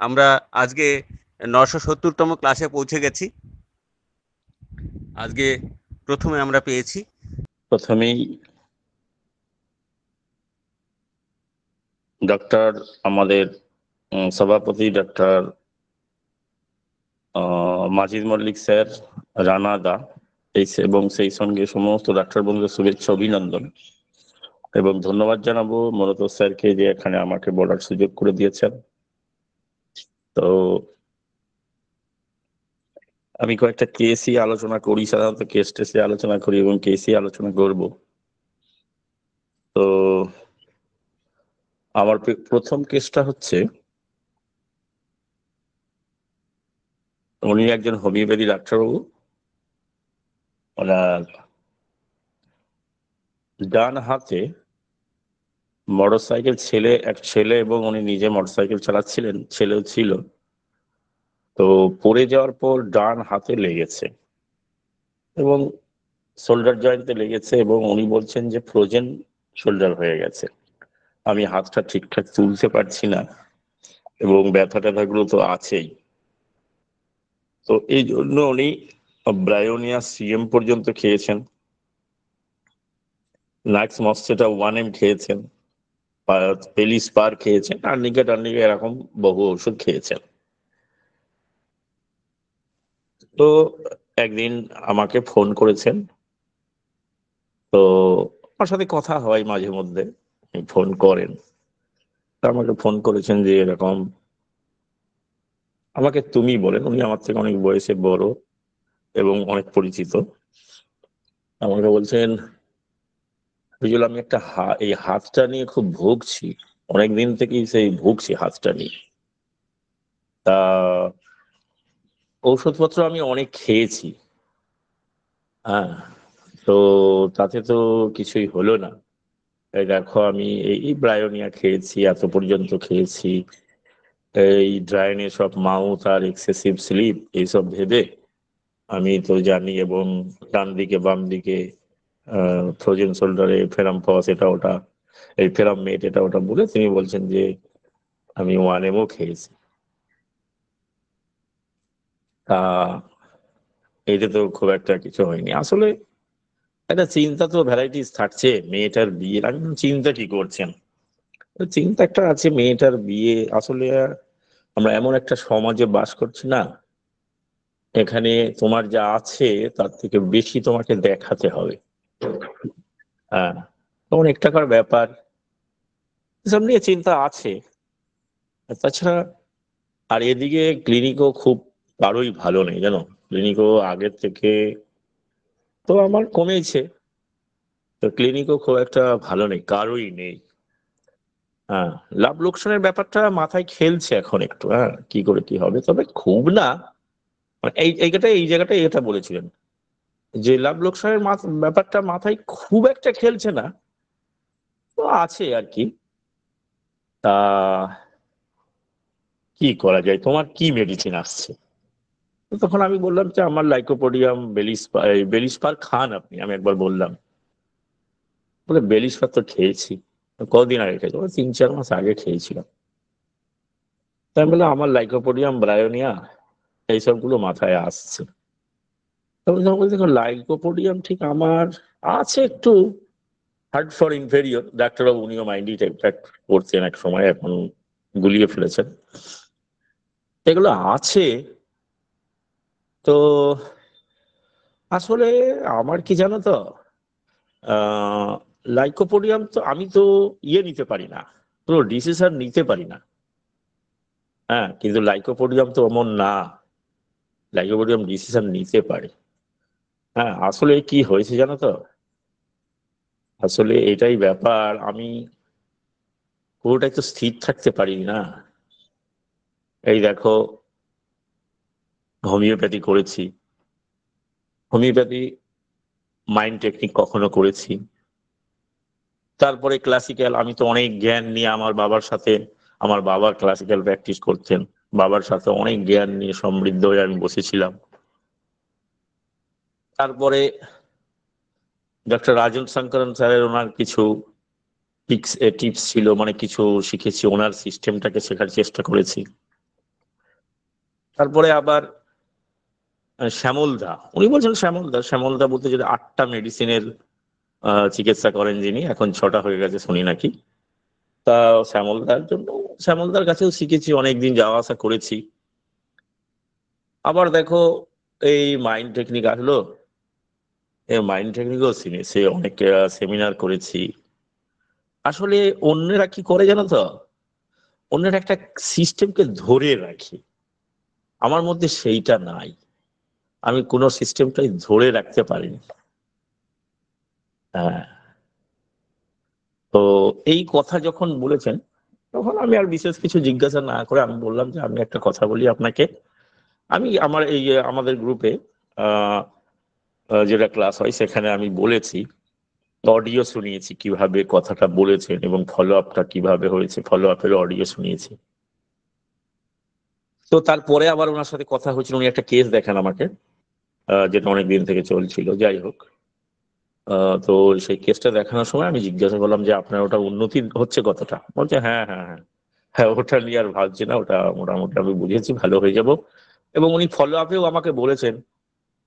আমরা আজকে 970তম ক্লাসে পৌঁছে গেছি। আজকে প্রথমে আমরা পেয়েছি প্রথমেই ডক্টর আমাদের সভাপতি ডক্টর মাজিদ মল্লিক স্যার, রানা দা এবং সেই সঙ্গে সমস্ত ডাক্তার বন্ধুদের শুভেচ্ছা অভিনন্দন এবং ধন্যবাদ জানাবো মূলত স্যারকে যে এখানে আমাকে বলার সুযোগ করে দিয়েছেন। তো আমি কয়েকটা কেসই আলোচনা করি, সাধারণত কেস টেসে আলোচনা করি এবং কেসই আলোচনা করব। তো আমার প্রথম কেসটা হচ্ছে, উনি একজন হোমিওপ্যাথি ডাক্তারবাবু। ওনার ডান হাতে মোটরসাইকেল, এক ছেলে এবং উনি নিজে মোটরসাইকেল চালাচ্ছিলেন, ছেলেও ছিল। তো পড়ে যাওয়ার পর ডান হাতে লেগেছে এবং শোল্ডার জয়েন্টে লেগেছে এবং উনি বলছেন যে ফ্রোজেন শোল্ডার হয়ে গেছে। আমি হাতটা ঠিকঠাক তুলতে পারছি না এবং ব্যথা ট্যাথাগুলো তো আছেই। তো এই জন্য উনি ব্রায়োনিয়া সিএম পর্যন্ত খেয়েছেন, নাক্স মস্টেটা 1M খেয়েছেন, পেলিস্পার খেয়েছেন, আর্নিকা টার্নিকা এরকম বহু ওষুধ খেয়েছেন। তো একদিন আমাকে ফোন করেছেন। তো আমার সাথে কথা হয় মাঝে মধ্যে, ফোন করেন। আমাকে ফোন করেছেন যে এরকম, আমাকে তুমি বলেন, উনি আমার থেকে অনেক বয়সে বড় এবং অনেক পরিচিত। আমাকে বলছেন, বুঝল আমি একটা এই হাতটা নিয়ে খুব ভুগছি, অনেকদিন থেকেই সেই ভুগছি হাতটা নিয়ে। তা ঔষধপত্র আমি অনেক খেয়েছি, হ্যাঁ, তো তাতে তো কিছুই হলো না। এই দেখো আমি এই ব্রায়োনিয়া খেয়েছি, এত পর্যন্ত খেয়েছি, এই ড্রাইনেস অফ মাউথ আর এক্সেসিভ স্লিপ এইসব ভেবে আমি তো জানি, এবং ডান দিকে বাম দিকে ফ্রোজেন শোল্ডারে ফেরাম ফস এটা ওটা, এই ফেরাম মেট এটা ওটা বলে তিনি বলছেন যে আমি 1Mও খেয়েছি। তা এটা তো খুব একটা কিছু হয়নি। আসলে একটা চিন্তা তো ভ্যারাইটিস থাকছে, মেয়েটার বিয়ে, আমি চিন্তা কি করছেন, চিন্তা একটা আছে, মেয়েটার বিয়ে। আসলে আমরা এমন একটা সমাজে বাস করছি না, এখানে তোমার যা আছে তার থেকে বেশি তোমাকে দেখাতে হবে। হ্যাঁ, অনেক টাকার ব্যাপার, এসব নিয়ে চিন্তা আছে। তাছাড়া আর এদিকে ক্লিনিকও খুব কারোই ভালো নেই জানো, ক্লিনিকও আগের থেকে তো আমার কমেছে, তো ক্লিনিকও খুব একটা ভালো নেই, কারোই নেই। হ্যাঁ, লাভ লোকসানের ব্যাপারটা মাথায় খেলছে এখন একটু, হ্যাঁ কি করে কি হবে, তবে খুব না। মানে এই জায়গাটায় এটা বলেছিলেন যে লাভ লোকসানের ব্যাপারটা মাথায় খুব একটা খেলছে না, তো আছে আর কি। তা কি করা যায়, তোমার কি মেডিসিন আসছে? তো তখন আমি বললাম যে আমার লাইকোপোডিয়াম বেলিস্পার খান আপনি, আমি একবার বললাম, বলে বেলিস্পার তো খেয়েছি। কদিন আগে খেয়েছি? 3-4 মাস আগে খেয়েছিলাম। তাই আমি বললাম আমার লাইকোপোডিয়াম ব্রায়োনিয়া এইসব গুলো মাথায় আসছে। তখন যখন বলছি দেখো লাইকোপোডিয়াম ঠিক আমার আছে একটু, হার্ড ফর ইনফেরিয়র, ডাক্তারবাবু উনিও মাইন্ড ইফেক্ট করছেন এক সময়, এখন গুলিয়ে ফেলেছেন, এগুলো আছে। তো আসলে আমার কি জানো তো, লাইকোপোডিয়াম তো আমি তো নিতে পারি না, পুরো ডিসিশন নিতে পারি না। হ্যাঁ, কিন্তু লাইকোপোডিয়াম তো এমন না, লাইকোপোডিয়াম ডিসিশন নিতে পারে। হ্যাঁ, আসলে কি হয়েছে জানো তো, আসলে এটাই ব্যাপার, আমি পুরোটাই তো স্থির থাকতে পারি না। এই দেখো, হোমিওপ্যাথি করেছি, হোমিওপ্যাথি মাইন্ড টেকনিক কখনো করেছি, তারপরে ক্লাসিক্যাল, আমি তো অনেক জ্ঞান নিয়ে আমার বাবার সাথে, আমার বাবা ক্লাসিক্যাল প্র্যাকটিস করতেন, বাবার সাথে অনেক জ্ঞান নিয়ে সমৃদ্ধ হয়ে আমি বসেছিলাম। তারপরে ডক্টর রাজন শঙ্করন স্যারের ওনার কিছু টিপস ছিল, মানে কিছু শিখেছি, ওনার সিস্টেমটাকে শেখার চেষ্টা করেছি। তারপরে আবার শ্যামলদা, উনি বলছেন শ্যামলদা বলতে যদি 8টা মেডিসিনের চিকিৎসা করেন যিনি, এখন 6টা হয়ে গেছে শুনি নাকি। তা শ্যামলদার কাছেও শিখেছি, অনেকদিন যাওয়া আসা করেছি। আবার দেখো এই মাইন্ড টেকনিক আসলো, এই মাইন্ড টেকনিকও সে অনেক সেমিনার করেছি। আসলে অন্যেরা কি করে জানো তো, অন্যেরা একটা সিস্টেমকে ধরে রাখে, আমার মধ্যে সেইটা নাই, আমি কোনো সিস্টেমটাই ধরে রাখতে পারিনি। হ্যাঁ, তো এই কথা যখন বলেছেন তখন আমি আর বিশেষ কিছু জিজ্ঞাসা না করে আমি বললাম যে আমি একটা কথা বলি আপনাকে। আমি আমার এই যে আমাদের গ্রুপে যেটা ক্লাস হয় সেখানে আমি বলেছি, অডিও শুনিয়েছি কিভাবে কথাটা বলেছেন এবং ফলো আপটা কিভাবে হয়েছে, ফলো আপের অডিও শুনিয়েছি। তো তারপরে আবার ওনার সাথে কথা হয়েছিল, উনি একটা কেস দেখান আমাকে, যেটা অনেক দিন থেকে চলছিল। যাই হোক, তো সেই কেসটা দেখানোর সময় আমি জিজ্ঞাসা করলাম যে আপনার ওটা উন্নতি হচ্ছে কতটা? বলছে হ্যাঁ হ্যাঁ হ্যাঁ হ্যাঁ, ওটা নিয়ে আর ভাবছি না, ওটা মোটামুটি আমি বুঝেছি, ভালো হয়ে যাব। এবং উনি ফলো আপেও আমাকে বলেছেন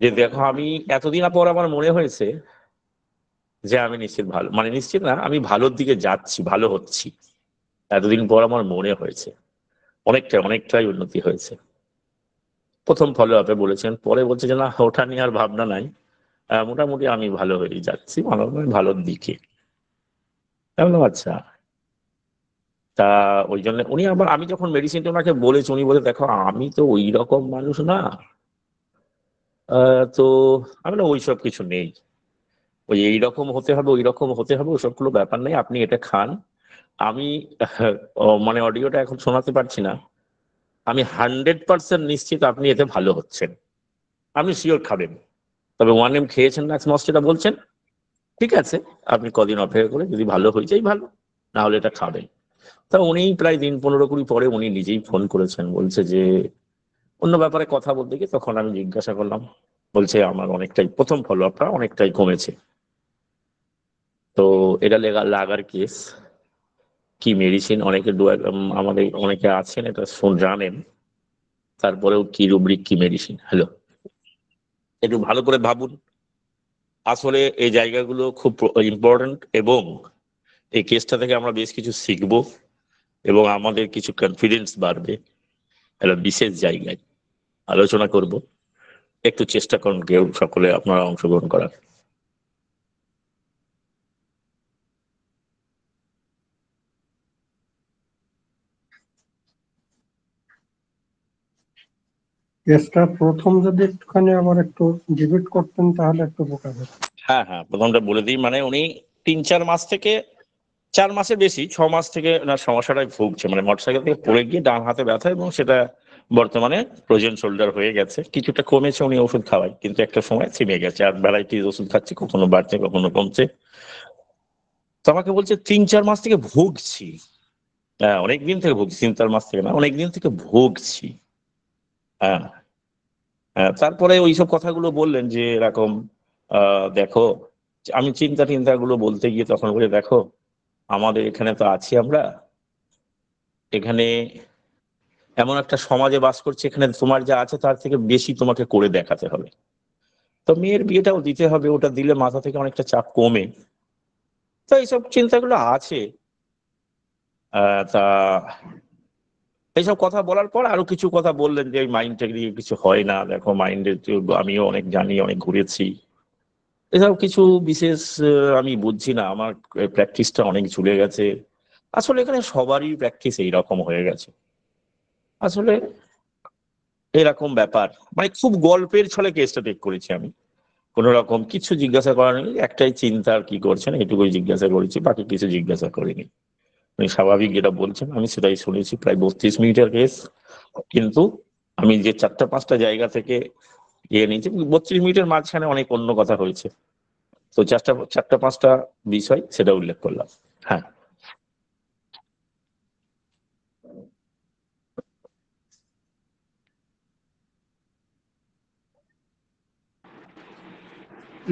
যে দেখো আমি এতদিন পর আমার মনে হয়েছে যে আমি নিশ্চিত ভালো, মানে নিশ্চিত না, আমি ভালোর দিকে যাচ্ছি, ভালো হচ্ছি। এতদিন পর আমার মনে হয়েছে অনেকটাই উন্নতি হয়েছে। প্রথম ফলো আপে বলেছেন, পরে বলছে যে না ওটা নিয়ে আর ভাবনা নাই, মোটামুটি আমি ভালো হয়ে যাচ্ছি, ভালোর দিকে। আমি বললাম, আচ্ছা। তা ওই জন্য উনি আবার, আমি যখন মেডিসিনটা ওনাকে বলেছি, উনি বলে দেখো আমি তো ওই রকম মানুষ না, তো আমি না ওইসব কিছু নেই, ওই এইরকম হতে হবে ওই রকম হতে হবে ওসব কোনো ব্যাপার নেই, আপনি এটা খান। আমি মানে অডিওটা এখন শোনাতে পারছি না, আমি 100% নিশ্চিত আপনি এতে ভালো হচ্ছেন, আপনি শিওর খাবেন। তবে 1M খেয়েছেন না মস্ট এটা বলছেন, ঠিক আছে, আপনি কদিন অপেক্ষা করে যদি ভালো হয়ে যায় ভালো, না হলে এটা খাবেন। তা উনি প্রায় দিন 15-20 পরে উনি নিজেই ফোন করেছেন, বলছে যে অন্য ব্যাপারে কথা বলতে গিয়ে তখন আমি জিজ্ঞাসা করলাম, বলছে আমার অনেকটাই প্রথম ফলো আপটা অনেকটাই কমেছে। তো এটা লাগার কেস, কি মেডিসিন অনেকে আমাদের অনেকে আছেন এটা জানেন, তারপরেও কি রুব্রিক কি মেডিসিন, হ্যালো একটু ভালো করে ভাবুন। আসলে এই জায়গাগুলো খুব ইম্পর্টেন্ট, এবং এই কেসটা থেকে আমরা বেশ কিছু শিখবো এবং আমাদের কিছু কনফিডেন্স বাড়বে। একটা বিশেষ জায়গায় আলোচনা করব, একটু চেষ্টা করুন কেউ সকলে আপনারা অংশগ্রহণ করার। কেসটা প্রথম যদি একটুখানি আবার একটু ডিবেট করতেন তাহলে একটু উপকার হতো। হ্যাঁ হ্যাঁ, প্রথমটা বলে দিই, মানে উনি 3-4 মাস থেকে, 4 মাসের বেশি, 6 মাস থেকে ওনার সমস্যাটাই ভুগছে, মানে মোটরসাইকেল থেকে পড়ে গিয়ে ডান হাতে ব্যথা, এবং সেটা বর্তমানে ফ্রোজেন শোল্ডার হয়ে গেছে, কিছুটা কমেছে, উনি ওষুধ খাওয়ায় কিন্তু একটা সময় থেমে গেছে, আর ভ্যারাইটিস ওষুধ খাচ্ছে, কখনো বাড়ছে কখনো কমছে। তো আমাকে বলছে 3-4 মাস থেকে ভুগছি। হ্যাঁ, অনেকদিন থেকে ভুগছি, 3-4 মাস থেকে না, অনেকদিন থেকে ভুগছি। হ্যাঁ হ্যাঁ, তারপরে ওইসব কথাগুলো বললেন যে এরকম দেখো, আমি চিন্তা গুলো বলতে গিয়ে তখন বলে দেখো আমাদের এখানে তো আছি আমরা, এখানে এমন একটা সমাজে বাস করছি, এখানে তোমার যা আছে তার থেকে বেশি তোমাকে করে দেখাতে হবে। তো মেয়ের বিয়েটাও দিতে হবে, ওটা দিলে মাথা থেকে অনেকটা চাপ কমে। তো এইসব চিন্তাগুলো আছে। তা এইসব কথা বলার পর আরো কিছু কথা বললেন যে মাইন্ডটা দিয়ে কিছু হয় না, দেখো মাইন্ডের, আমিও অনেক জানি, অনেক ঘুরেছি, এসব কিছু বিশেষ আমি বুঝছি না, আমার প্র্যাকটিসটা অনেক ঝুলে গেছে। আসলে এখানে সবারই প্র্যাকটিস এইরকম হয়ে গেছে, আসলে এরকম ব্যাপার, মানে খুব গল্পের ছলে কেসটা টেক করেছি আমি, কোন রকম কিছু জিজ্ঞাসা করার নেই, একটাই চিন্তা আর কি করছেন এটুকুই জিজ্ঞাসা করেছি, বাকি কিছু জিজ্ঞাসা করিনি। উনি স্বাভাবিক যেটা বলছেন আমি সেটাই শুনেছি, প্রায় 32 মিনিটের কেস, কিন্তু আমি যে 4টা-5টা জায়গা থেকে ইয়ে নিয়েছি, 32 মিনিটের মাঝখানে অনেক অন্য কথা হয়েছে, তো 4টা-5টা বিষয় সেটা উল্লেখ করলাম। হ্যাঁ,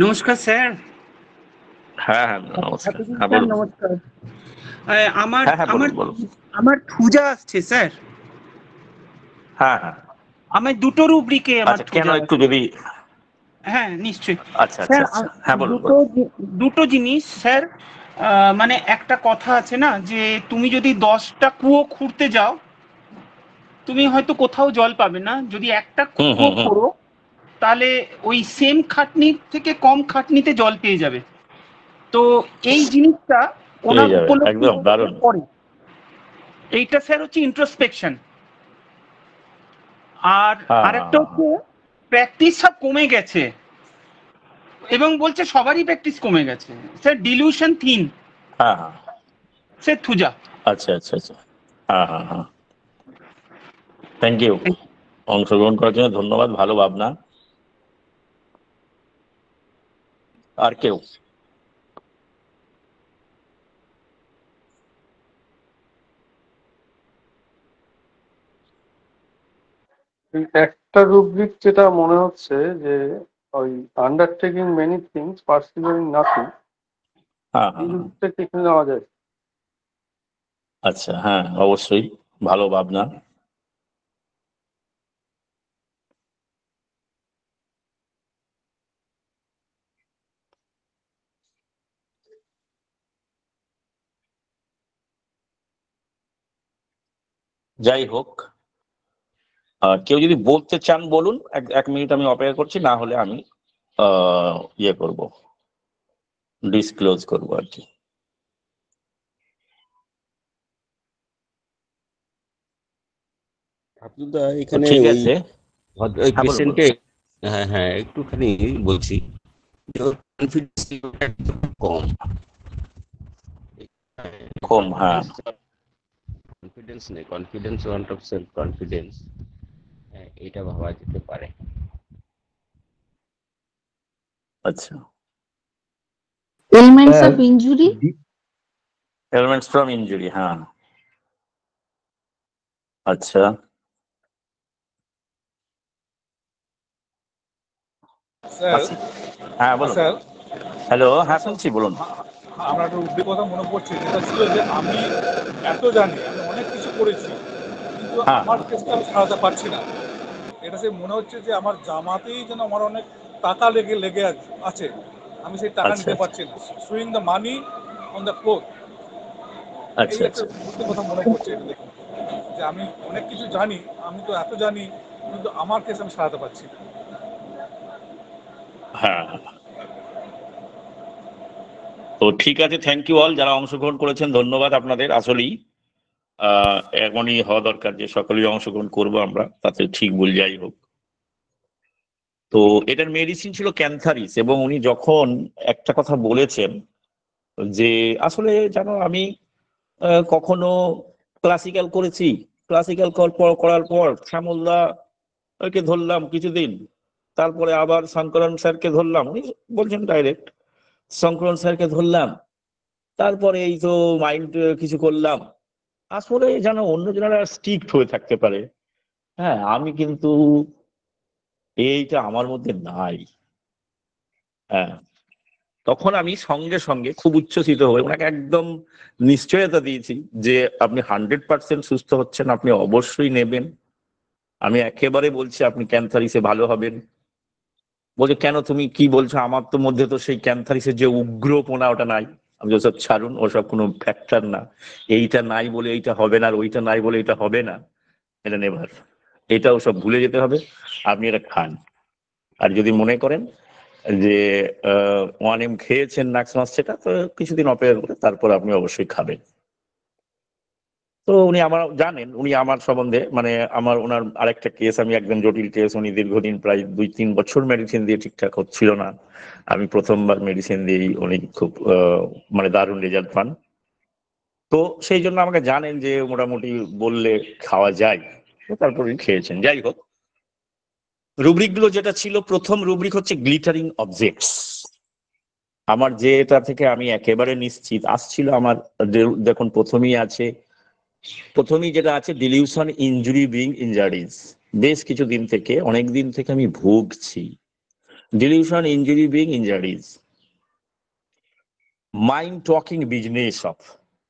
নমস্কার স্যার। হ্যাঁ হ্যাঁ, নমস্কার, হ্যাঁ স্যার বলুন। নমস্কার। আমার হ্যাঁ হ্যাঁ, আমার বলুন বলুন। আমার পূজা আসছে স্যার। হ্যাঁ হ্যাঁ, আমি দুটো রুব্রিকে আমার আচ্ছা, কেন থুজা একটু আছে। যদি, হ্যাঁ নিশ্চয়ই আচ্ছা আচ্ছা স্যার, আচ্ছা, হ্যাঁ বলুন দুটো বলুন। দুটো জিনিস স্যার। মানে একটা কথা আছে না যে তুমি যদি 10টা কুয়ো খুঁড়তে যাও, তুমি হয়তো কোথাও জল পাবে না। যদি একটা হুম কুয়ো হুম হুম, খোঁড়ো, তাহলে ওই সেম খাটনির থেকে কম খাটনিতে জল পেয়ে যাবে। তো এই জিনিসটা পেয়ে ওনার যাবে, উপলব্ধি একদম হয়েছে দারুণ। পরে। এইটা স্যার হচ্ছে ইন্ট্রোস্পেকশন। আর হ্যাঁ হ্যাঁ আরেকটা হ্যাঁ হচ্ছে প্র্যাকটিস সব কমে গেছে, এবং বলছে সবারই প্র্যাকটিস কমে গেছে। স্যার ডিলিউশন থিন, হ্যাঁ হ্যাঁ, স্যার থুজা। আচ্ছা আচ্ছা আচ্ছা, হ্যাঁ হ্যাঁ হ্যাঁ, থ্যাংক ইউ। অংশগ্রহণ করার জন্য ধন্যবাদ, ভালো ভাবনা। আর কেউ? এই একটা রুব্রিক যেটা মনে হচ্ছে যে ওই আন্ডারটেকিং মেনি থিংস পার্সিভারিং নাথিং, হ্যাঁ এই হ্যাঁ হ্যাঁ, রুব্রিকটা কি এখানে নেওয়া যায়? আচ্ছা, হ্যাঁ অবশ্যই, ভালো ভাবনা। যাই হোক, কেউ যদি বলতে চান বলুন, এক এক মিনিট আমি অপেক্ষা করছি, না হলে আমি ইয়ে করব, ডিসক্লোজ করবো আর কি। আব্দুল্লাহ তো এখানে ঠিক ওই আছে, ওই হ্যাঁ বলুন বলুন। পেশেন্টে, হ্যাঁ হ্যাঁ একটুখানি বলছি যে কনফিডেন্স একদম কম। কম, হ্যাঁ কনফিডেন্স নেই, confidence want of self confidence, এটা ভাবা যেতে পারে। আচ্ছা। Elements of injury. Elements from injury, হ্যাঁ আচ্ছা। স্যার, হ্যাঁ বলুন। স্যার হ্যালো, আমার হ্যাঁ একটা শুনছি, বলুন। আমার একটা উদ্বেগ কথা মনে পড়ছে, যেটা ছিল যে আমি এত জানি, আমি অনেক কিছু করেছি, কিন্তু হ্যাঁ আমার কেসটা আমি সারাতে পারছি না। এটা সে মনে হচ্ছে যে আমার জামাতেই যেন আমার অনেক টাকা লেগে লেগে আছে, আমি সেই টাকা আচ্ছা নিতে আচ্ছা পারছি না। Swing the money on the cloth, এই আচ্ছা একটা আচ্ছা, উদ্বেগ কথা মনে পড়ছে। এটা দেখুন যে আমি অনেক কিছু জানি, আমি তো এত জানি, কিন্তু আমার কেস আমি সারাতে পারছি না। হ্যাঁ। তো ঠিক আছে, থ্যাংক ইউ অল যারা অংশগ্রহণ করেছেন, ধন্যবাদ আপনাদের। আসলেই এমনই হওয়া দরকার যে সকলেই অংশগ্রহণ করবো আমরা, তাতে ঠিক ভুল যাই হোক। তো এটার মেডিসিন ছিল ক্যান্থারিস, এবং উনি যখন একটা কথা বলেছেন যে আসলে জানো আমি কখনো ক্লাসিক্যাল করেছি, ক্লাসিক্যাল করার পর শ্যামলদা ওকে ধরলাম কিছুদিন, তারপরে আবার শঙ্করন স্যারকে ধরলাম, উনি বলছেন ডাইরেক্ট, শঙ্করন স্যারকে ধরলাম, তারপরে এই তো মাইন্ড কিছু করলাম। আসলে যেন অন্য জনেরা স্ট্রিক্ট হয়ে থাকতে পারে, হ্যাঁ আমি কিন্তু এইটা আমার মধ্যে নাই। হ্যাঁ, তখন আমি সঙ্গে সঙ্গে খুব উচ্ছ্বসিত হয়ে ওনাকে একদম নিশ্চয়তা দিয়েছি যে আপনি 100% সুস্থ হচ্ছেন, আপনি অবশ্যই নেবেন, আমি একেবারে বলছি আপনি ক্যান্সারিসে ভালো হবেন। বলছে কেন, তুমি কি বলছো, আমার তো মধ্যে তো সেই ক্যান্সারিসের যে উগ্রপনা ওটা নাই। আমি ওসব ছাড়ুন, ওসব কোনো ফ্যাক্টর না, এইটা নাই বলে এইটা হবে না, আর ওইটা নাই বলে এটা হবে না, এটা নেভার, এটা ওসব ভুলে যেতে হবে, আপনি এটা খান। আর যদি মনে করেন যে 1M খেয়েছেন ম্যাক্সিমাস, সেটা তো কিছুদিন অপেক্ষা করে তারপর আপনি অবশ্যই খাবেন। তো উনি আমার জানেন, উনি আমার সম্বন্ধে মানে আমার ওনার আরেকটা কেস, আমি একদম জটিল কেস, উনি দীর্ঘদিন প্রায় 2-3 বছর মেডিসিন দিয়ে ঠিকঠাক হচ্ছিল না, আমি প্রথমবার মেডিসিন দিয়েই উনি খুব মানে দারুণ রেজাল্ট পান। তো সেই জন্য আমাকে জানেন যে মোটামুটি বললে খাওয়া যায়, তো তারপর উনি খেয়েছেন। যাই হোক, রুব্রিক গুলো যেটা ছিল, প্রথম রুব্রিক হচ্ছে গ্লিটারিং অবজেক্টস। আমার যেটা থেকে আমি একেবারে নিশ্চিত আসছিল আমার, দেখুন প্রথমেই যেটা আছে ডিলিউশন ইনজুরি বিং ইনজারিজ। বেশ কিছুদিন থেকে, অনেক দিন থেকে আমি ভুগছি delusion injury being injuries, mind talking business of.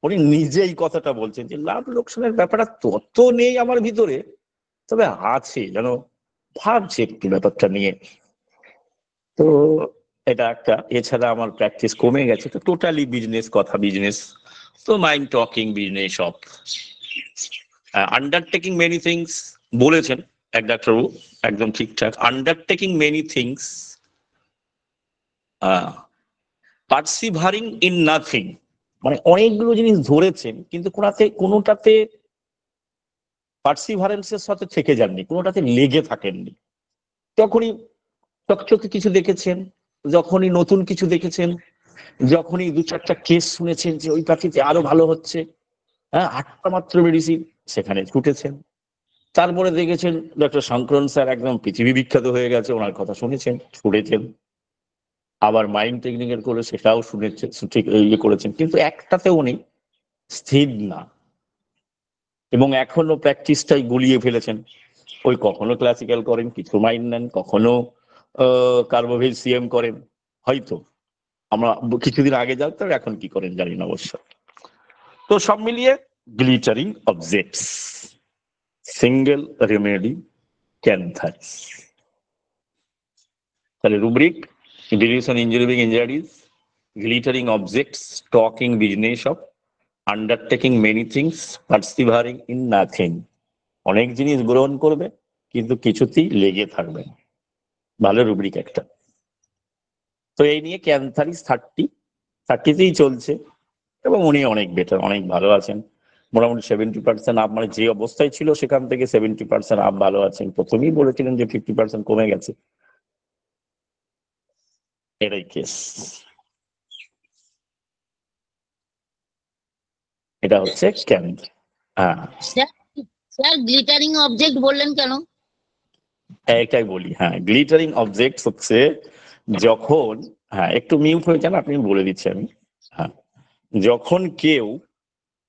উনি নিজেই কথাটা বলছেন যে লাভ লোকসানের ব্যাপারটা তত নেই আমার ভিতরে, তবে আছে জানো, ভাবছি একটু ব্যাপারটা নিয়ে। তো এটা একটা, এছাড়া আমার প্র্যাকটিস কমে গেছে, তো টোটালি বিজনেস, কথা বিজনেস, তো mind talking business of undertaking many things বলেছেন এক ডাক্তারবাবু, একদম ঠিকঠাক। Undertaking many things, persevering in nothing, মানে অনেকগুলো জিনিস ধরেছেন কিন্তু কোনোটাতে পার্সিভারেন্সের সাথে থেকে যাননি, কোনোটাতে লেগে থাকেননি। যখনই চকচকে কিছু দেখেছেন, যখনই নতুন কিছু দেখেছেন, যখনই দু চারটা কেস শুনেছেন যে ওই পাখিতে আরো ভালো হচ্ছে, হ্যাঁ 8টা মাত্র মেডিসিন, সেখানে ছুটেছেন। তারপরে দেখেছেন ডক্টর শঙ্করন স্যার একদম পৃথিবী বিখ্যাত হয়ে গেছে, ওনার কথা শুনেছেন, ছুটেছেন। আবার মাইন্ড টেকনিকের করে সেটাও শুনেছেন, ঠিক ইয়ে করেছেন, কিন্তু একটাতে উনি স্থির না, এবং এখনো প্র্যাকটিসটাই গুলিয়ে ফেলেছেন। ওই কখনো ক্লাসিক্যাল করেন, কিছু মাইন্ড নেন, কখনো কার্বোভেজ সিএম করেন, হয়তো আমরা কিছুদিন আগে জানতাম, এখন কি করেন জানি না অবশ্য। তো সব মিলিয়ে glittering objects, single remedy cantharis. তাহলে rubric: delusion, injuring injuries, glittering objects, talking business of, undertaking many things, persevering in nothing. অনেক জিনিস গ্রহণ করবে কিন্তু কিছুতেই লেগে থাকবে না। ভালো রুব্রিক একটা। তো এই নিয়ে ক্যান্থারিস 30তেই চলছে, এবং উনি অনেক বেটার, অনেক ভালো আছেন। মোটামুটি 70% আপ, মানে যে অবস্থায় ছিল সেখান থেকে 70% আপ ভালো আছেন। প্রথমেই বলেছিলেন যে 50% কমে গেছে, এটাই কেস। এটা হচ্ছে হ্যাঁ, স্যার স্যার গ্লিটারিং অবজেক্ট বললেন কেন? এটাই বলি। হ্যাঁ, গ্লিটারিং অবজেক্টস হচ্ছে যখন, হ্যাঁ একটু মিউট হয়ে যান, আপনি বলে দিচ্ছি আমি। হ্যাঁ, যখন কেউ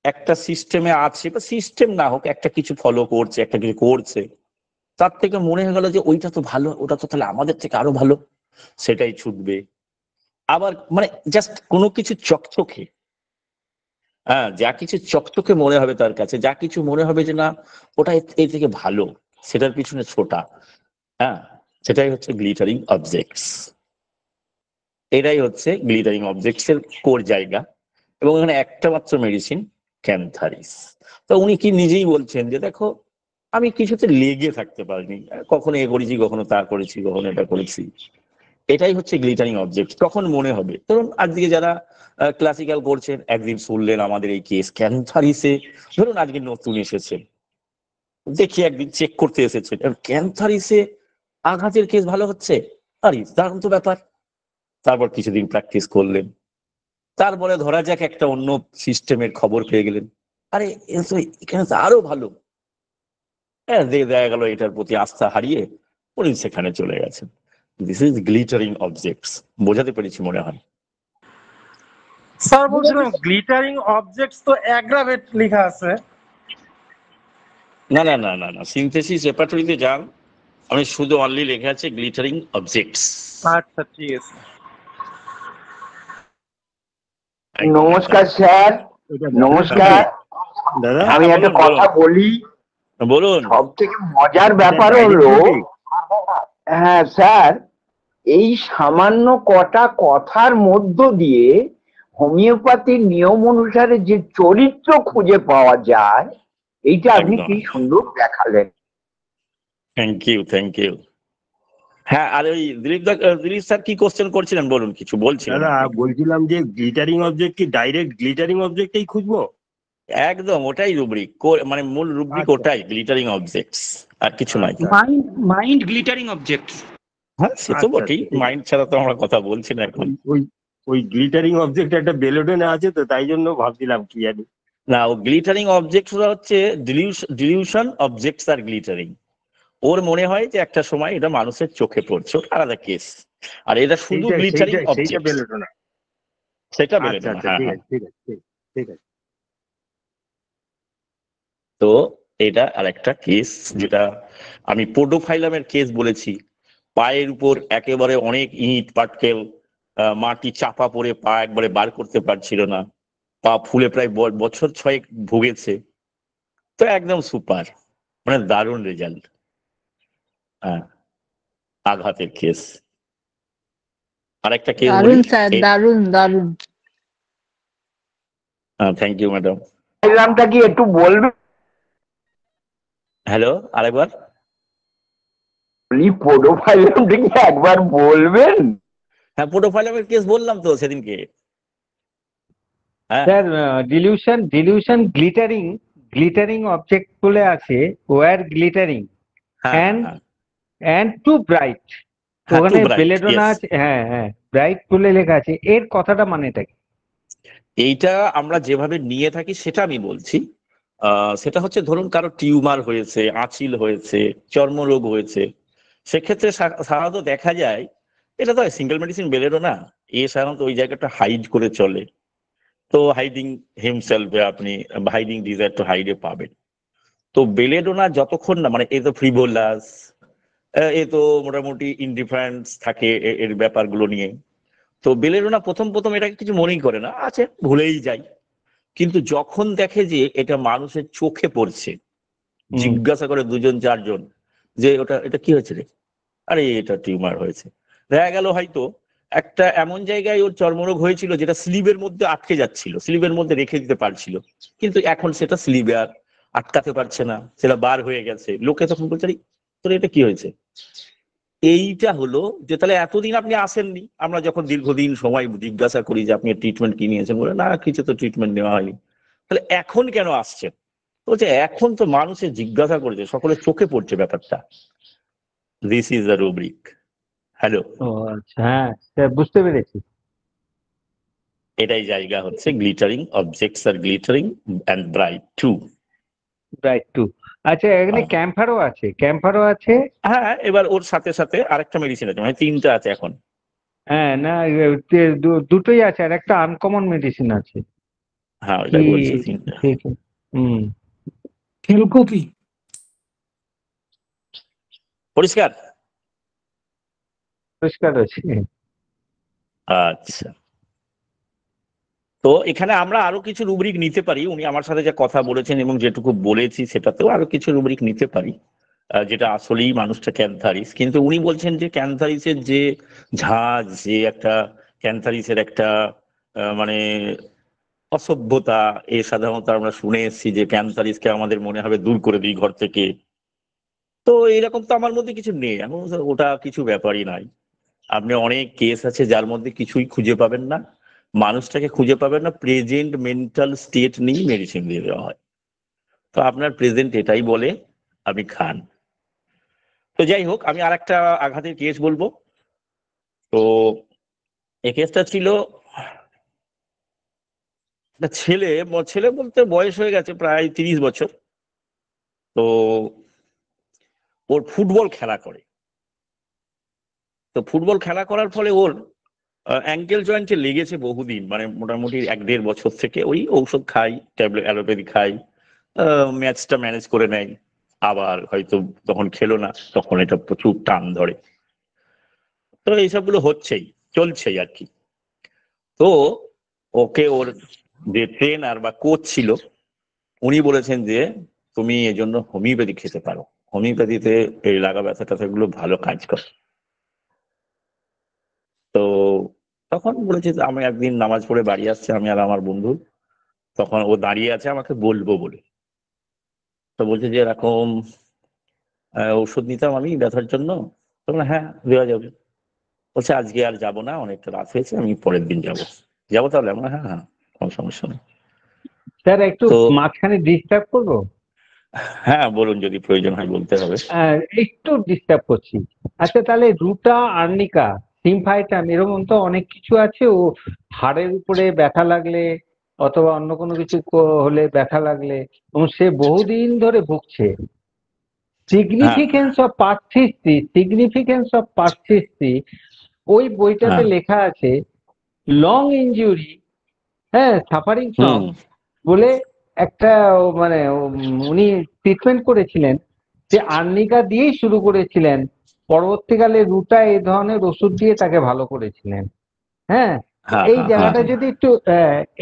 একটা সিস্টেমে আছে, বা সিস্টেম না হোক, একটা কিছু ফলো করছে, একটা কিছু করছে, তার থেকে মনে হয়ে গেল যে ওইটা তো ভালো, ওটা তো তাহলে আমাদের থেকে আরো ভালো, সেটাই ছুটবে। আবার মানে জাস্ট কোনো কিছু চকচকে, হ্যাঁ যা কিছু চকচকে মনে হবে তার কাছে, যা কিছু মনে হবে যে না ওটা এর থেকে ভালো, সেটার পিছনে ছোটা। হ্যাঁ, সেটাই হচ্ছে গ্লিটারিং অবজেক্টস। এটাই হচ্ছে গ্লিটারিং অবজেক্টস এর কোর জায়গা। এবং এখানে একটা মাত্র মেডিসিন, ক্যান্থারিস। তো উনি কি নিজেই বলছেন যে দেখো আমি কিছুতে লেগে থাকতে পারিনি, কখনো এ করেছি, কখনো তা করেছি, কখনো এটা করেছি। এটাই হচ্ছে গ্লিটারিং অবজেক্ট। তখন মনে হবে, ধরুন আজকে যারা ক্লাসিক্যাল করছেন, একদিন শুনলেন আমাদের এই কেস ক্যান্থারিসে, ধরুন আজকে নতুন এসেছে, দেখি একদিন চেক করতে এসেছেন, ক্যান্থারিসে আঘাতের কেস ভালো হচ্ছে, আরে দারুণ তো ব্যাপার। তারপর কিছুদিন প্র্যাকটিস করলেন, তারপরে ধরা যাক একটা অন্য সিস্টেমের খবর পেয়ে গেলেন, আরে এখানে তো আরো ভালো। হ্যাঁ, দেখা গেল এটার প্রতি আস্থা হারিয়ে উনি সেখানে চলে গেছেন। This is glittering objects. বোঝাতে পেরেছি মনে হয়। স্যার বলছিলাম গ্লিটারিং অবজেক্টস তো অ্যাগ্রাভেট লেখা আছে। না না না না না, সিনথেসিস রেপার্টরিতে যান, আমি শুধু অনলি লেখা আছে গ্লিটারিং অবজেক্টস। আচ্ছা ঠিক আছে। নমস্কার স্যার, নমস্কার। দাদা আমি একটা কথা বলি। বলুন। সব থেকে মজার ব্যাপার হলো, হ্যাঁ স্যার, এই সামান্য কটা কথার মধ্য দিয়ে হোমিওপ্যাথির নিয়ম অনুসারে যে চরিত্র খুঁজে পাওয়া যায়, এইটা আপনি কি সুন্দর দেখালেন। Thank you, thank you. হ্যাঁ, আর ওই দিলীপ স্যার কি কোশ্চেন করছিলেন, বলুন, কিছু বলছিলেন। দাদা বলছিলাম যে গ্লিটারিং অবজেক্ট কি ডাইরেক্ট গ্লিটারিং অবজেক্টেই খুঁজবো? একদম ওটাই রুব্রিক, মানে মূল রুব্রিক ওটাই, গ্লিটারিং অবজেক্টস, আর কিছু নাই। Mind glittering object. হ্যাঁ সে তো বটেই, মাইন্ড ছাড়া তো আমরা কথা বলছি না এখন। ওই গ্লিটারিং অবজেক্ট একটা বেলোডনে আছে, তো তাই জন্য ভাবছিলাম কি জানি। না, ও গ্লিটারিং অবজেক্টস হচ্ছে ডিলিউশন অবজেক্টস আর গ্লিটারিং। ওর মনে হয় যে একটা সময় এটা মানুষের চোখে পড়ছে, ওটা আলাদা কেস। আর এটা শুধু গ্লিটারিং অবজেক্ট, সেইটা বেলোডনা, সেটা আচ্ছা বেলোডনা। আচ্ছা, হ্যাঁ ঠিক আছে ঠিক আছে। তো এটা আর একটা কেস, যেটা আমি পোডোফাইলামের কেস বলেছি। পায়ের উপর একেবারে অনেক ইট পাটকেল, মাটি চাপা পড়ে পা একবারে বার করতে পারছিল না, পা ফুলে প্রায় বছর 6 ভুগেছে। তো একদম সুপার, মানে দারুণ রেজাল্ট। হ্যাঁ, আঘাতের কেস। আরেকটা কেস বলি। দারুন স্যার, দারুন দারুন। Thank you madam. ডায়াগ্রামটা কি একটু বলবেন? হ্যালো, আরেকবার। প্রোটোফাইলামটা কি একবার বলবেন? হ্যাঁ, প্রোটোফাইলামের কেস বললাম তো সেদিনকে। হ্যাঁ স্যার ডিলিউশন গ্লিটারিং অবজেক্ট বলে আছে, ওয়ার গ্লিটারিং হ্যাঁ অ্যান্ড টু ব্রাইট, ওখানে বেলেডোনা আছে, হ্যাঁ হ্যাঁ ব্রাইট বলে লেখা আছে, এর কথাটা মানেটা কি? এইটা আমরা যেভাবে নিয়ে থাকি সেটা আমি বলছি। সেটা হচ্ছে ধরুন কারো টিউমার হয়েছে, আঁচিল হয়েছে, চর্মরোগ হয়েছে, সেক্ষেত্রে সাধারণত দেখা যায় এটা তো সিঙ্গেল মেডিসিন বেলেডোনা, এ সাধারণত ওই জায়গাটা হাইড করে চলে। তো হাইডিং হিমসেলফ, আপনি হাইডিং ডিজায়ার টু হাইডে পাবেন। তো বেলেডোনা যতক্ষণ না মানে এ তো ফ্রিভোলাস, এ তো মোটামুটি ইনডিফারেন্স থাকে এর ব্যাপারগুলো নিয়ে। তো বেলেডোনা প্রথম এটাকে কিছু মনেই করে না, আছে ভুলেই যায়। কিন্তু যখন দেখে যে এটা মানুষের চোখে পড়ছে, জিজ্ঞাসা করে 2-4 জন যে এটা কি হয়েছে রে, আরে এটা টিউমার হয়েছে। দেখা গেল হয়তো একটা এমন জায়গায় ওর চর্মরোগ হয়েছিল যেটা স্লিভের মধ্যে আটকে যাচ্ছিল, স্লিভের মধ্যে রেখে দিতে পারছিল, কিন্তু এখন সেটা স্লিভে আর আটকাতে পারছে না, সেটা বার হয়ে গেছে। লোকে তখন বলছে তোর এটা কি হয়েছে। এইটা হলো যে তাহলে এতদিন আপনি আসেননি। আমরা যখন দীর্ঘদিন সময় জিজ্ঞাসা করি যে আপনি ট্রিটমেন্ট কি নিয়েছেন, বলে না কিছু তো ট্রিটমেন্ট নেওয়া হয়নি। তাহলে এখন কেন আসছেন? বলছে এখন তো মানুষের জিজ্ঞাসা করেছে, সকলের চোখে পড়ছে ব্যাপারটা। This is the rubric. Hello, ও আচ্ছা, হ্যাঁ স্যার বুঝতে পেরেছি। এটাই জায়গা হচ্ছে গ্লিটারিং অবজেক্টস আর glittering and bright too. Bright too, আচ্ছা এখানে ক্যাম্পারও আছে। হ্যাঁ, এবার ওর সাথে সাথে আরেকটা মেডিসিন আছে, মানে 3টা আছে এখন। হ্যাঁ না, দুটোই আছে, আর একটা আনকমন মেডিসিন আছে। হ্যাঁ ওইটা বলছি 3টা। ফুলকপি পরিষ্কার আছে। আচ্ছা, তো এখানে আমরা আরো কিছু রুব্রিক নিতে পারি। উনি আমার সাথে যে কথা বলেছেন এবং যেটুকু বলেছি সেটাতেও আরো কিছু রুব্রিক নিতে পারি, যেটা আসলেই মানুষটা ক্যান্সারিস। কিন্তু উনি বলছেন যে ক্যান্সারিসের যে ঝাঁজ, যে একটা ক্যান্সারিসের একটা মানে অসভ্যতা, এ সাধারণত আমরা শুনে এসেছি যে ক্যান্সারিসকে আমাদের মনে হবে দূর করে দিই ঘর থেকে। তো এরকম তো আমার মধ্যে কিছু নেই, এমন ওটা কিছু ব্যাপারই নাই। আপনি অনেক কেস আছে যার মধ্যে কিছুই খুঁজে পাবেন না, মানুষটাকে খুঁজে পাবেন না, প্রেজেন্ট মেন্টাল স্টেট নিয়ে মেডিসিন দিয়ে দেওয়া হয়। তো আপনার প্রেজেন্ট এটাই বলে আপনি খান। তো যাই হোক, আমি আর একটা আঘাতের কেস বলবো। তো এই কেসটা ছিল একটা ছেলে বলতে বয়স হয়ে গেছে প্রায় 30 বছর। তো ওর ফুটবল খেলা করে। তো ফুটবল খেলা করার ফলে ওর অ্যাঙ্কেল জয়েন্টে লেগেছে বহুদিন, মানে মোটামুটি 1-1.5 বছর থেকে। ওই ঔষধ খাই, ট্যাবলেট অ্যালোপ্যাথি খাই, ম্যাচটা ম্যানেজ করে নেয়। আবার হয়তো তখন খেলো না, তখন এটা প্রচুর টান ধরে। তো এইসবগুলো হচ্ছেই, চলছেই আর কি। তো ওকে ওর যে ট্রেনার বা কোচ ছিল উনি বলেছেন যে তুমি এজন্য হোমিওপ্যাথি খেতে পারো, হোমিওপ্যাথিতে এই লাগা ব্যথা ট্যাথাগুলো ভালো কাজ করে। তো তখন বলেছে যে আমি একদিন নামাজ পড়ে বাড়ি আসছে, আমি আর আমার বন্ধু, তখন ও দাঁড়িয়ে আছে আমাকে বলবো বলে। তো বলছে যে এরকম ঔষধ নিতাম আমি ব্যথার জন্য। তখন হ্যাঁ দেওয়া যাবে। বলছে আজকে আর যাবো না, অনেকটা রাত হয়েছে, আমি পরের দিন যাবো তাহলে। আমরা হ্যাঁ হ্যাঁ কোনো সমস্যা নেই। স্যার একটু তো মাঝখানে ডিস্টার্ব করবো? হ্যাঁ বলুন, যদি প্রয়োজন হয় বলতে হবে। একটু ডিস্টার্ব করছি। আচ্ছা তাহলে রুটা, আর্নিকা, সিমফাইটাম এরকম তো অনেক কিছু আছে। ও হাড়ের উপরে ব্যথা লাগলে অথবা অন্য কোনো কিছু হলে ব্যথা লাগলে, এবং সে বহুদিন ধরে ভুগছে। সিগনিফিকেন্স অফ পারসিস্টি, ওই বইটাতে লেখা আছে লং ইনজুরি, হ্যাঁ সাফারিং ফ্রম বলে একটা, মানে উনি ট্রিটমেন্ট করেছিলেন যে আর্নিকা দিয়েই শুরু করেছিলেন, পরবর্তীকালে রুটা এই ধরনের ওষুধ দিয়ে তাকে ভালো করেছিলেন। হ্যাঁ, এই জায়গাটা যদি একটু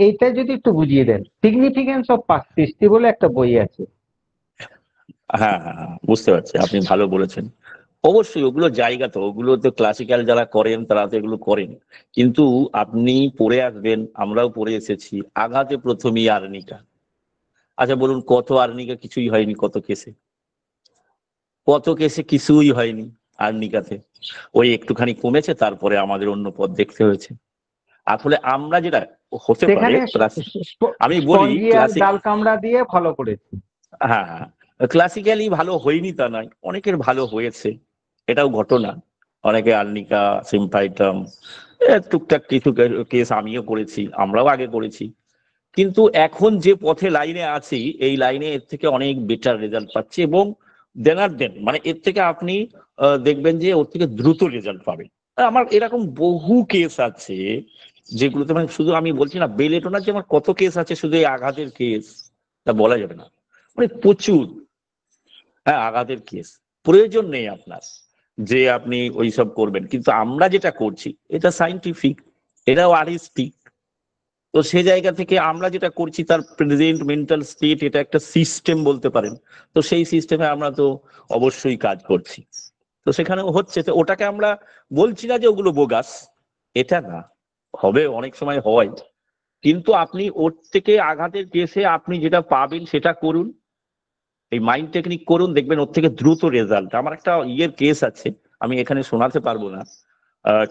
এইটা যদি একটু বুঝিয়ে দেন। সিগনিফিকেন্স অফ পারসিস্টি বলে একটা বই আছে। হ্যাঁ হ্যাঁ বুঝতে পারছি, আপনি ভালো বলেছেন। অবশ্যই ওগুলো জায়গা তো, ওগুলো তো ক্লাসিক্যাল যারা করেন তারা তো এগুলো করেন, কিন্তু আপনি পড়ে আসবেন, আমরাও পড়ে এসেছি, আঘাতে প্রথমেই আর্নিকা। আচ্ছা বলুন, কত আর্নিকা কিছুই হয়নি, কত কেসে কিছুই হয়নি আর্নিকাতে, ওই একটুখানি কমেছে, তারপরে আমাদের অন্য পথ দেখতে হয়েছে। আসলে আমরা যেটা হতে পারে, আমি বলি ডাল কামড়া দিয়ে ভালো করেছি। হ্যাঁ, ক্লাসিক্যালি ভালো হয়নি তা নয়, অনেকের ভালো হয়েছে, এটাও ঘটনা। অনেকে আর্নিকা, সিম্পাইটাম, টুকটাক কিছু কেস আমিও করেছি, আমরাও আগে করেছি, কিন্তু এখন যে পথে লাইনে আছি, এই লাইনে এর থেকে অনেক বেটার রেজাল্ট পাচ্ছি, এবং দেন মানে এর থেকে আপনি দেখবেন যে ওর থেকে দ্রুত রেজাল্ট পাবেন। আমার এরকম বহু কেস আছে যেগুলোতে, মানে শুধু আমি বলছি না বেলেটোনার যে আমার কত কেস আছে শুধু এই আঘাতের কেস, তা বলা যাবে না, মানে প্রচুর। হ্যাঁ, আঘাতের কেস প্রয়োজন নেই আপনার যে আপনি ওইসব করবেন, কিন্তু আমরা যেটা করছি এটা সাইন্টিফিক, এটাও আর্টিস্টিক। তো সে জায়গা থেকে আমরা যেটা করছি তার প্রেজেন্ট মেন্টাল স্টেট, এটা একটা সিস্টেম বলতে পারেন, তো সেই সিস্টেমে আমরা তো অবশ্যই কাজ করছি, তো সেখানেও হচ্ছে। তো ওটাকে আমরা বলছি না যে ওগুলো বোগাস, এটা না, হবে অনেক সময় হয়, কিন্তু আপনি ওর থেকে আঘাতের কেসে আপনি যেটা পাবেন সেটা করুন, এই মাইন্ড টেকনিক করুন, দেখবেন ওর থেকে দ্রুত রেজাল্ট। আমার একটা কেস আছে, আমি এখানে শোনাতে পারবো না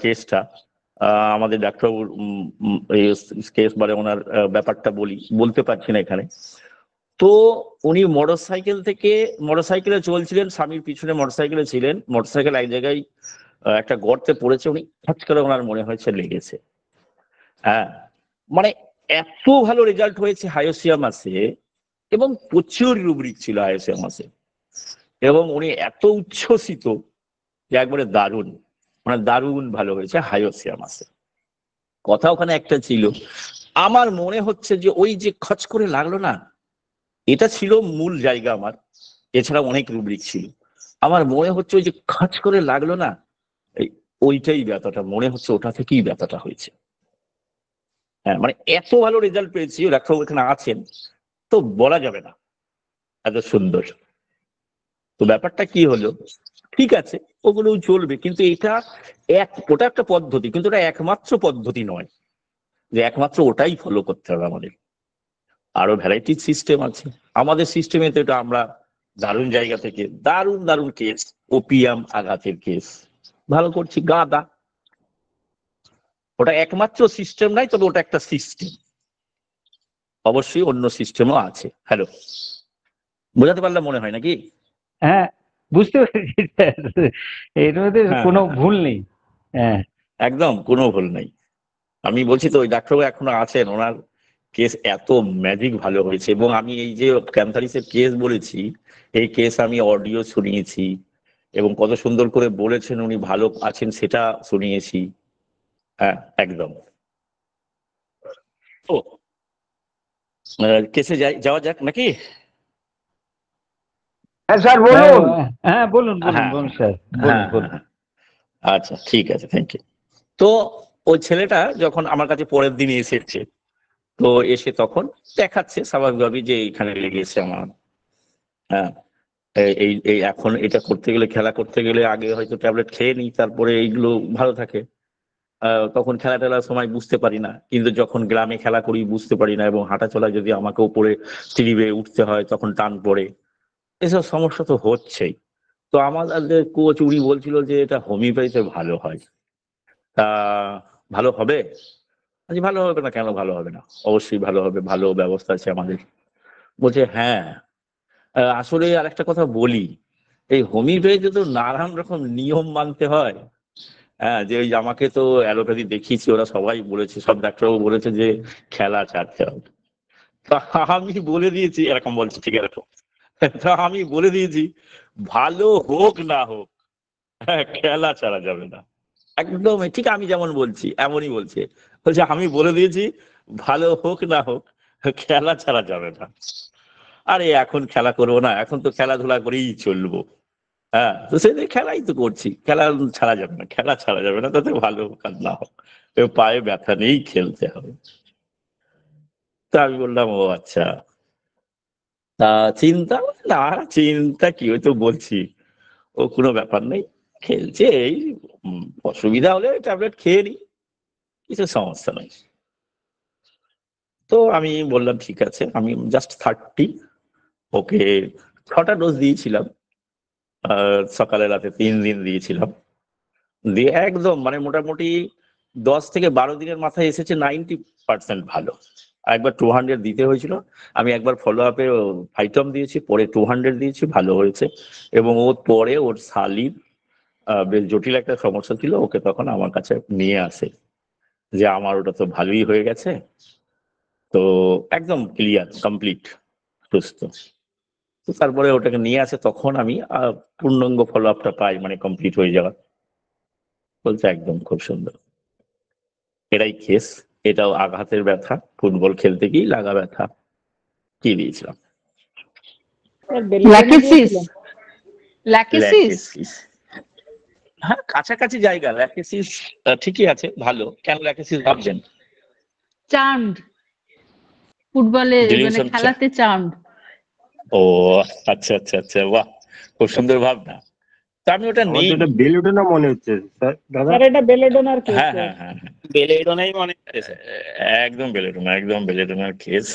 কেসটা, আমাদের ডাক্তারবাবুর কেস, মানে ওনার ব্যাপারটা বলতে পারছি না এখানে। তো উনি মোটরসাইকেলে চলছিলেন, স্বামীর পিছনে মোটরসাইকেলে ছিলেন, মোটরসাইকেল এক জায়গায় একটা গর্তে পড়েছে, উনি হঠাৎ করে ওনার মনে হয়েছে লেগেছে। হ্যাঁ, মানে এত ভালো রেজাল্ট হয়েছে হায়োসিয়ামাসে, এবং প্রচুর রুব্রিক ছিল হায়োসিয়ামাসে, এবং উনি এত উচ্ছ্বসিত যে একবারে দারুণ, মানে দারুণ ভালো হয়েছে হায়োসিয়ামাসে। কথা ওখানে একটা ছিল, আমার মনে হচ্ছে যে ওই যে খচ করে লাগলো না, এটা ছিল মূল জায়গা আমার, এছাড়া অনেক রুব্রিক ছিল। আমার মনে হচ্ছে ওই যে খচ করে লাগলো না, ওইটাই ব্যথাটা মনে হচ্ছে, ওটা থেকেই ব্যথাটা হয়েছে। হ্যাঁ, মানে এত ভালো রেজাল্ট পেয়েছি, ডাক্তারবাবু এখানে আছেন, তো বলা যাবে না, এত সুন্দর। তো ব্যাপারটা কি হলো, ঠিক আছে ওগুলোও চলবে, কিন্তু ওটা একটা পদ্ধতি, কিন্তু এটা একমাত্র পদ্ধতি নয় যে একমাত্র ওটাই ফলো করতে হবে। আমাদের আরো ভ্যারাইটি সিস্টেম আছে, আমাদের সিস্টেমে তো এটা আমরা দারুণ জায়গা থেকে দারুণ কেস, ওপিয়াম আঘাতের কেস ভালো করছি, গাদা। ওটা একমাত্র সিস্টেম নাই, তবে ওটা একটা সিস্টেম, অবশ্যই অন্য সিস্টেমও আছে। হ্যালো, বোঝাতে পারলাম মনে হয় নাকি? হ্যাঁ, বুঝতে পেরেছি স্যার, এর মধ্যে কোনো ভুল নেই। হ্যাঁ, একদম কোনো ভুল নেই। আমি বলছি তো ওই ডাক্তারবাবু এখনো আছেন, ওনার কেস এত ম্যাজিক ভালো হয়েছে, এবং আমি এই যে ক্যান্সারিসের কেস বলেছি, এই কেস আমি অডিও শুনিয়েছি, এবং কত সুন্দর করে বলেছেন উনি ভালো আছেন সেটা শুনিয়েছি। হ্যাঁ, একদম। তো কেসে যাওয়া যাক নাকি? হ্যাঁ স্যার বলুন। হ্যাঁ বলুন স্যার, বলুন। আচ্ছা ঠিক আছে, থ্যাংক ইউ। তো ওই ছেলেটা যখন আমার কাছে পরের দিন এসেছে, তো এসে তখন দেখাচ্ছে স্বাভাবিকভাবেই যে এখানে লেগেছে আমার। হ্যাঁ, এই এখন এটা করতে গেলে, খেলা করতে গেলে আগে হয়তো ট্যাবলেট খেয়ে নিই, তারপরে এইগুলো ভালো থাকে, তখন খেলা টেলার সময় বুঝতে পারি না, কিন্তু যখন গ্রামে খেলা করি বুঝতে পারি না, এবং হাঁটা চলা যদি আমাকে উপরে সিঁড়ি বেয়ে উঠতে হয় তখন টান পড়ে, এসব সমস্যা তো হচ্ছেই। তো আমাদের কোচ উনি বলছিল যে এটা হোমিওপ্যাথিতে ভালো হয়, তা ভালো হবে? আজ ভালো হবে না কেন? ভালো হবে না, অবশ্যই ভালো হবে, ভালো ব্যবস্থা আছে আমাদের। বলছে হ্যাঁ, আসলে আর একটা কথা বলি, এই হোমিওপ্যাথিতে তো নানান রকম নিয়ম মানতে হয়। হ্যাঁ, যে ওই আমাকে তো অ্যালোপ্যাথি দেখিয়েছি, ওরা সবাই বলেছে, সব ডাক্তারবাবু বলেছে যে খেলা ছাড়তে হবে। তা আমি বলে দিয়েছি, এরকম বলছি ঠিক এরকম, তা আমি বলে দিয়েছি ভালো হোক না হোক, হ্যাঁ, খেলা ছাড়া যাবে না। একদম ঠিক আমি যেমন বলছি এমনই বলছে, বলছে আমি বলে দিয়েছি ভালো হোক না হোক খেলা ছাড়া যাবে না। আরে এখন খেলা করবো না, এখন তো খেলাধুলা করেই চলবো। হ্যাঁ, তো সেই খেলাই তো করছি, খেলা ছাড়া যাবে না, খেলা ছাড়া যাবে না, তাতে ভালো হোক আর না হোক পায়ে ব্যথা নেই, খেলতে হবে। তা আমি বললাম ও আচ্ছা, তা চিন্তা না, চিন্তা কি, ওই তো বলছি ও কোনো ব্যাপার নেই, খেলছে, এই অসুবিধা হলে ট্যাবলেট খেয়ে নি, কিছু সমস্যা নেই। তো আমি বললাম ঠিক আছে, আমি জাস্ট 30, ওকে 6টা ডোজ দিয়েছিলাম, সকালে রাতে 3 দিন দিয়েছিলাম, দিয়ে একদম মানে মোটামুটি 10 থেকে 12 দিনের মাথায় এসেছে 90% ভালো। একবার 200 দিতে হয়েছিল, আমি একবার ফলো আপে ফাইটম দিয়েছি, পরে 200 দিয়েছি, ভালো হয়েছে। এবং ওর পরে ওর শালির বেশ জটিল একটা সমস্যা ছিল, ওকে তখন আমার কাছে নিয়ে আসে যে আমার ওটা তো ভালোই হয়ে গেছে, তো একদম ক্লিয়ার কমপ্লিট সুস্থ। তো তারপরে ওটাকে নিয়ে আসে, তখন আমি পূর্ণাঙ্গ ফলো আপটা পাই, মানে কমপ্লিট হয়ে যাওয়া। বলছে একদম খুব সুন্দর, এটাই কেস, এটাও আঘাতের ব্যথা, ফুটবল খেলতে গিয়ে লাগা ব্যথা, কি দিয়েছিলাম। ল্যাকেসিস, হ্যাঁ কাছাকাছি জায়গা। ল্যাকেসিস ঠিকই আছে, ভালো। কেন ল্যাকেসিস ভাবছেন? চার্মড, ফুটবলে মানে খেলাতে চার্মড। ও আচ্ছা আচ্ছা আচ্ছা, বাহ, খুব সুন্দর ভাবনা। তো আমি ওটা নেই, এটা বেলেডোনা মনে হচ্ছে স্যার, দাদা। স্যার এটা বেলেডোনার কেস। হ্যাঁ হ্যাঁ হ্যাঁ, বেলেডোনাই মনে হচ্ছে একদম বেলেডোনা, একদম বেলেডোনার কেস।